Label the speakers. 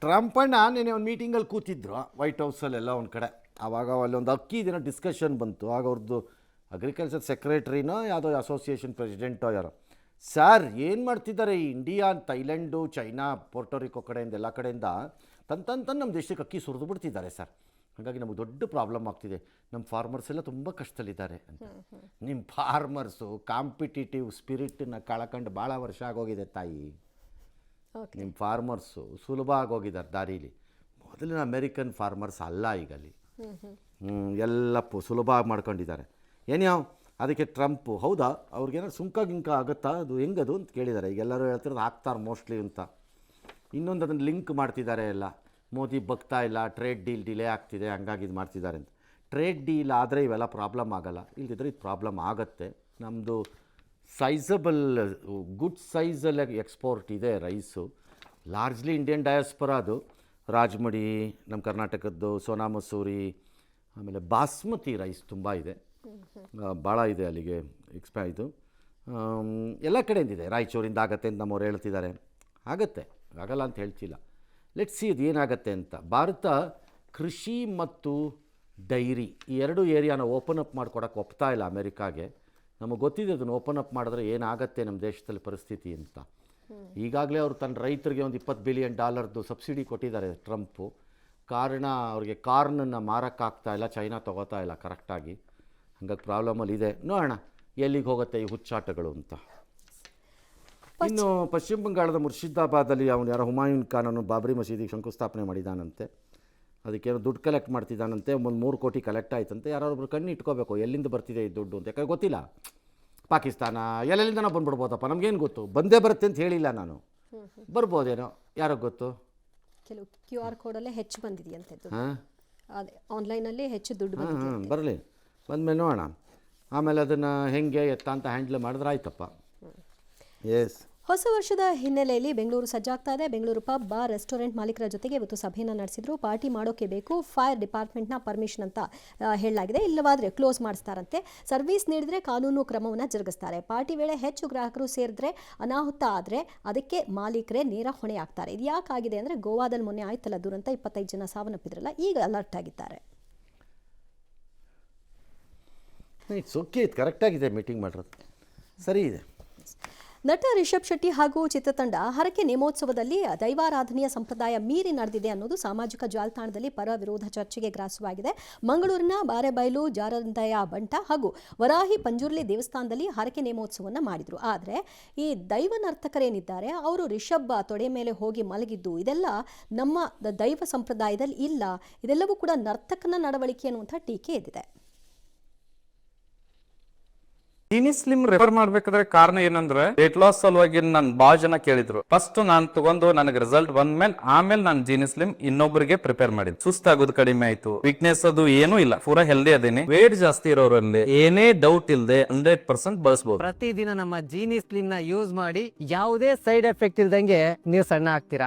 Speaker 1: Trump ಅಣ್ಣ ನೆನೆ ಒಂದು ಮೀಟಿಂಗಲ್ಲಿ ಕೂತಿದ್ರು ವೈಟ್ ಹೌಸಲ್ಲೆಲ್ಲ ಒಂದು ಕಡೆ. ಆವಾಗ ಅಲ್ಲೊಂದು ಅಕ್ಕಿ ದಿನ ಡಿಸ್ಕಷನ್ ಬಂತು. ಆಗ ಅವ್ರದ್ದು ಅಗ್ರಿಕಲ್ಚರ್ ಸೆಕ್ರೆಟ್ರಿನೋ ಯಾವುದೋ ಅಸೋಸಿಯೇಷನ್ ಪ್ರೆಸಿಡೆಂಟೋ ಯಾರೋ, ಸರ್ ಏನು ಮಾಡ್ತಿದ್ದಾರೆ ಈ ಇಂಡಿಯಾ, ಥೈಲ್ಯಾಂಡು, ಚೈನಾ, ಪೋರ್ಟೋರಿಕೋ ಕಡೆಯಿಂದ ಎಲ್ಲ ಕಡೆಯಿಂದ ತಂತಂತ ನಮ್ಮ ದೇಶಕ್ಕೆ ಅಕ್ಕಿ ಸುರಿದು ಬಿಡ್ತಿದ್ದಾರೆ ಸರ್. ಹಾಗಾಗಿ ನಮಗೆ ದೊಡ್ಡ ಪ್ರಾಬ್ಲಮ್ ಆಗ್ತಿದೆ, ನಮ್ಮ ಫಾರ್ಮರ್ಸ್ ಎಲ್ಲ ತುಂಬ ಕಷ್ಟದಲ್ಲಿದ್ದಾರೆ ಅಂತ. ನಿಮ್ಮ ಫಾರ್ಮರ್ಸು ಕಾಂಪಿಟೇಟಿವ್ ಸ್ಪಿರಿಟನ್ನ ಕಳ್ಕೊಂಡು ಭಾಳ ವರ್ಷ ಆಗೋಗಿದೆ ತಾಯಿ. ನಿಮ್ಮ ಫಾರ್ಮರ್ಸು ಸುಲಭ ಆಗೋಗಿದ್ದಾರೆ ದಾರೀಲಿ. ಮೊದಲಿನ ಅಮೇರಿಕನ್ ಫಾರ್ಮರ್ಸ್ ಅಲ್ಲ ಈಗಲ್ಲಿ. ಎಲ್ಲ ಸುಲಭ ಮಾಡ್ಕೊಂಡಿದ್ದಾರೆ. ಏನ್ಯಾವ ಅದಕ್ಕೆ ಟ್ರಂಪು ಹೌದಾ ಅವ್ರಿಗೇನಾದ್ರು ಸುಂಕ ಗಿಂಕ ಆಗುತ್ತಾ, ಅದು ಹೆಂಗದು ಅಂತ ಕೇಳಿದ್ದಾರೆ. ಈಗ ಎಲ್ಲರೂ ಹೇಳ್ತಿರೋದು ಹಾಕ್ತಾರೆ ಮೋಸ್ಟ್ಲಿ ಅಂತ. ಇನ್ನೊಂದು ಅದನ್ನು ಲಿಂಕ್ ಮಾಡ್ತಿದ್ದಾರೆ ಎಲ್ಲ, ಮೋದಿ ಬಗ್ತಾ ಇಲ್ಲ, ಟ್ರೇಡ್ ಡೀಲ್ ಡಿಲೇ ಆಗ್ತಿದೆ, ಹಂಗಾಗಿ ಇದು ಮಾಡ್ತಿದ್ದಾರೆ ಅಂತ. ಟ್ರೇಡ್ ಡೀಲ್ ಆದರೆ ಇವೆಲ್ಲ ಪ್ರಾಬ್ಲಮ್ ಆಗೋಲ್ಲ, ಇಲ್ದಿದ್ರೆ ಇದು ಪ್ರಾಬ್ಲಮ್ ಆಗುತ್ತೆ. ನಮ್ಮದು ಸೈಜಬಲ್ ಗುಡ್ ಸೈಜಲ್ಲಿ ಎಕ್ಸ್ಪೋರ್ಟ್ ಇದೆ ರೈಸು. ಲಾರ್ಜ್ಲಿ ಇಂಡಿಯನ್ ಡಯಾಸ್ಪರಾ ಅದು. ರಾಜ್ಮಡಿ ನಮ್ಮ ಕರ್ನಾಟಕದ್ದು, ಸೋನಾ ಮಸೂರಿ, ಆಮೇಲೆ ಬಾಸ್ಮತಿ ರೈಸ್ ತುಂಬ ಇದೆ, ಭಾಳ ಇದೆ ಅಲ್ಲಿಗೆ ಇದು ಎಲ್ಲ ಕಡೆಯಿಂದಿದೆ. ರಾಯಚೂರಿಂದ ಆಗುತ್ತೆ ಅಂತ ನಮ್ಮವ್ರು ಹೇಳ್ತಿದ್ದಾರೆ. ಆಗುತ್ತೆ, ಆಗಲ್ಲ ಅಂತ ಹೇಳ್ತಿಲ್ಲ. ಲೆಟ್ಸ್ ಸಿ ಇದು ಏನಾಗುತ್ತೆ ಅಂತ. ಭಾರತ ಕೃಷಿ ಮತ್ತು ಡೈರಿ ಈ ಎರಡು ಏರಿಯಾನ ಓಪನ್ ಅಪ್ ಮಾಡ್ಕೊಡೋಕ್ಕೆ ಒಪ್ತಾ ಇಲ್ಲ ಅಮೇರಿಕಾಗೆ. ನಮಗೆ ಗೊತ್ತಿದೆ ಅದನ್ನು ಓಪನ್ ಅಪ್ ಮಾಡಿದ್ರೆ ಏನಾಗುತ್ತೆ ನಮ್ಮ ದೇಶದಲ್ಲಿ ಪರಿಸ್ಥಿತಿ ಅಂತ. ಈಗಾಗಲೇ ಅವರು ತನ್ನ ರೈತರಿಗೆ ಒಂದು $20 ಬಿಲಿಯನ್ ಸಬ್ಸಿಡಿ ಕೊಟ್ಟಿದ್ದಾರೆ ಟ್ರಂಪು. ಕಾರಣ ಅವ್ರಿಗೆ ಕಾರ್ನನ್ನು ಮಾರೋಕ್ಕಾಗ್ತಾ ಇಲ್ಲ, ಚೈನಾ ತೊಗೋತಾ ಇಲ್ಲ ಕರೆಕ್ಟಾಗಿ. ಹಂಗಾಗಿ ಪ್ರಾಬ್ಲಮಲ್ಲಿ ಇದೆ. ನೋಡೋಣ ಎಲ್ಲಿಗೆ ಹೋಗುತ್ತೆ ಈ ಹುಚ್ಚಾಟಗಳು ಅಂತ. ಇನ್ನು ಪಶ್ಚಿಮ ಬಂಗಾಳದ ಮುರ್ಷಿದಾಬಾದಲ್ಲಿ ಅವನು ಯಾರೋ ಹುಮಾಯೂನ್ ಖಾನನ್ನು ಬಾಬ್ರಿ ಮಸೀದಿಗೆ ಶಂಕುಸ್ಥಾಪನೆ ಮಾಡಿದ್ದಾನಂತೆ. ಅದಕ್ಕೇನೋ ದುಡ್ಡು ಕಲೆಕ್ಟ್ ಮಾಡ್ತಿದ್ದಾನಂತೆ. ಒಂದು 3 ಕೋಟಿ ಕಲೆಕ್ಟ್ ಆಯ್ತಂತೆ. ಯಾರೊಬ್ರು ಕಣ್ಣು ಇಟ್ಕೋಬೇಕು ಎಲ್ಲಿಂದ ಬರ್ತಿದೆ ಈ ದುಡ್ಡು ಅಂತ. ಯಾಕಂದ್ರೆ ಗೊತ್ತಿಲ್ಲ, ಪಾಕಿಸ್ತಾನ ಎಲ್ಲೆಲ್ಲಿಂದನೋ ಬಂದ್ಬಿಡ್ಬೋದಪ್ಪ, ನಮಗೇನು ಗೊತ್ತು. ಬಂದೇ ಬರುತ್ತೆ ಅಂತ ಹೇಳಿಲ್ಲ ನಾನು, ಬರ್ಬೋದೇನೋ ಯಾರೋ ಗೊತ್ತು.
Speaker 2: ಕೆಲವು QR ಕೋಡಲ್ಲೇ ಹೆಚ್ಚು ಬಂದಿದೆಯಂತೆ, ಅದೇ ಆನ್ಲೈನಲ್ಲಿ ಹೆಚ್ಚು ದುಡ್ಡು
Speaker 1: ಬರಲಿ, ಬಂದಮೇಲೆ ನೋಡೋಣ. ಆಮೇಲೆ ಅದನ್ನು ಹೆಂಗೆ ಎತ್ತ ಅಂತ ಹ್ಯಾಂಡ್ಲ್ ಮಾಡಿದ್ರೆ ಆಯ್ತಪ್ಪ. ಎಸ್,
Speaker 2: ಹೊಸ ವರ್ಷದ ಹಿನ್ನೆಲೆಯಲ್ಲಿ ಬೆಂಗಳೂರು ಸಜ್ಜಾಗ್ತಾ ಇದೆ. ಬೆಂಗಳೂರು ಪಬ್, ಬಾರ್, ರೆಸ್ಟೋರೆಂಟ್ ಮಾಲೀಕರ ಜೊತೆಗೆ ಇವತ್ತು ಸಭೆಯನ್ನು ನಡೆಸಿದ್ರು. ಪಾರ್ಟಿ ಮಾಡೋಕೆ ಬೇಕು, ಫೈರ್ ಡಿಪಾರ್ಟ್ಮೆಂಟ್ನ ಪರ್ಮಿಷನ್ ಅಂತ ಹೇಳಲಾಗಿದೆ. ಇಲ್ಲವಾದರೆ ಕ್ಲೋಸ್ ಮಾಡಿಸ್ತಾರಂತೆ. ಸರ್ವಿಸ್ ನೀಡಿದರೆ ಕಾನೂನು ಕ್ರಮವನ್ನು ಜರುಗಿಸ್ತಾರೆ. ಪಾರ್ಟಿ ವೇಳೆ ಹೆಚ್ಚು ಗ್ರಾಹಕರು ಸೇರಿದ್ರೆ, ಅನಾಹುತ ಆದರೆ ಅದಕ್ಕೆ ಮಾಲೀಕರೇ ನೇರ ಹೊಣೆ ಆಗ್ತಾರೆ. ಇದು ಯಾಕಾಗಿದೆ ಅಂದರೆ, ಗೋವಾದಲ್ಲಿ ಮೊನ್ನೆ ಆಯ್ತಲ್ಲ ದುರಂತ, 25 ಜನ ಸಾವನ್ನಪ್ಪಿದ್ರಲ್ಲ, ಈಗ ಅಲರ್ಟ್ ಆಗಿದ್ದಾರೆ.
Speaker 1: ಇಟ್ಸ್ ಓಕೆ, ಇದು ಕರೆಕ್ಟಾಗಿದೆ ಮೀಟಿಂಗ್ ಮಾಡಿರೋದು, ಸರಿ ಇದೆ.
Speaker 2: ನಟ ರಿಷಬ್ ಶೆಟ್ಟಿ ಹಾಗೂ ಚಿತ್ರತಂಡ ಹರಕೆ ನೇಮೋತ್ಸವದಲ್ಲಿ ದೈವಾರಾಧನೆಯ ಸಂಪ್ರದಾಯ ಮೀರಿ ನಡೆದಿದೆ ಅನ್ನೋದು ಸಾಮಾಜಿಕ ಜಾಲತಾಣದಲ್ಲಿ ಪರ ವಿರೋಧ ಚರ್ಚೆಗೆ ಗ್ರಾಸವಾಗಿದೆ. ಮಂಗಳೂರಿನ ಬಾರೆಬೈಲು ಜಾರಂದಯ ಬಂಟ ಹಾಗೂ ವರಾಹಿ ಪಂಜುರ್ಲಿ ದೇವಸ್ಥಾನದಲ್ಲಿ ಹರಕೆ ನೇಮೋತ್ಸವವನ್ನು ಮಾಡಿದರು. ಆದರೆ ಈ ದೈವ ನರ್ತಕರೇನಿದ್ದಾರೆ ಅವರು ರಿಷಬ್ ತೊಡೆ ಮೇಲೆ ಹೋಗಿ ಮಲಗಿದ್ದು, ಇದೆಲ್ಲ ನಮ್ಮ ದೈವ ಸಂಪ್ರದಾಯದಲ್ಲಿ ಇಲ್ಲ, ಇದೆಲ್ಲವೂ ಕೂಡ ನರ್ತಕನ ನಡವಳಿಕೆ ಅನ್ನುವಂಥ ಟೀಕೆ ಎದ್ದಿದೆ.
Speaker 3: ಜೀನಿ ಸ್ಲಿಮ್ ರೆಫರ್ ಮಾಡ್ಬೇಕಾದ್ರೆ ಕಾರಣ ಏನಂದ್ರೆ, ವೇಟ್ ಲಾಸ್ ಸಲುವಾಗಿ ನನ್ ಬಾಳ ಜನ ಕೇಳಿದ್ರು. ಫಸ್ಟ್ ನಾನ್ ತಗೊಂಡು ನನಗೆ ರಿಸಲ್ಟ್ ಬಂದ್ಮೇಲೆ ಆಮೇಲೆ ನಾನು ಜೀನಿ ಸ್ಲಿಮ್ ಇನ್ನೊಬ್ಬರಿಗೆ ಪ್ರಿಪೇರ್ ಮಾಡಿದ್. ಸುಸ್ತಾಗೋದು ಕಡಿಮೆ ಆಯ್ತು, ವೀಕ್ನೆಸ್ ಅದು ಏನೂ ಇಲ್ಲ, ಪೂರಾ ಹೆಲ್ದಿ ಅದೇನಿ. ವೇಟ್ ಜಾಸ್ತಿ ಇರೋರಲ್ಲಿ ಏನೇ ಡೌಟ್ ಇಲ್ಲದೆ 100% ಬಳಸಬಹುದು.
Speaker 4: ಪ್ರತಿದಿನ ನಮ್ಮ ಜೀನಿ ಸ್ಲಿಮ್ ನ ಯೂಸ್ ಮಾಡಿ ಯಾವುದೇ ಸೈಡ್ ಎಫೆಕ್ಟ್ ಇಲ್ದಂಗೆ ನೀವು ಸಣ್ಣ ಆಗ್ತೀರಾ.